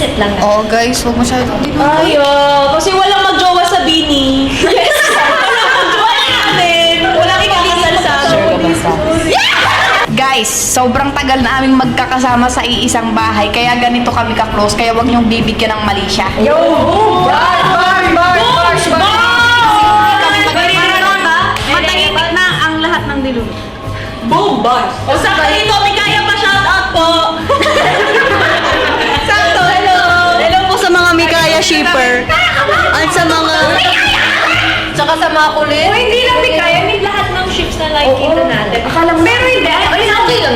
Pansit lang. Oo guys, huwag masyadong Ay, kasi walang magjowa sa Bini. Yes! Walang magjowa namin. Walang ikakasal sa Guys, sobrang tagal na aming magkakasama sa iisang bahay, kaya ganito kami ka-close, kaya huwag niyong bibigyan ng mali siya. Yo! Bars! Matahimik na ang lahat ng dilog. Boom! Bars! O sa dito, may kaya pa shoutout po! Sakto, hello! Hello po sa mga Mikaya shipper. At sa mga... Tsaka sa mga kulit. Hindi lang may kaya, may lahat ng ships na nakikita natin. Pero hindi. Okay lang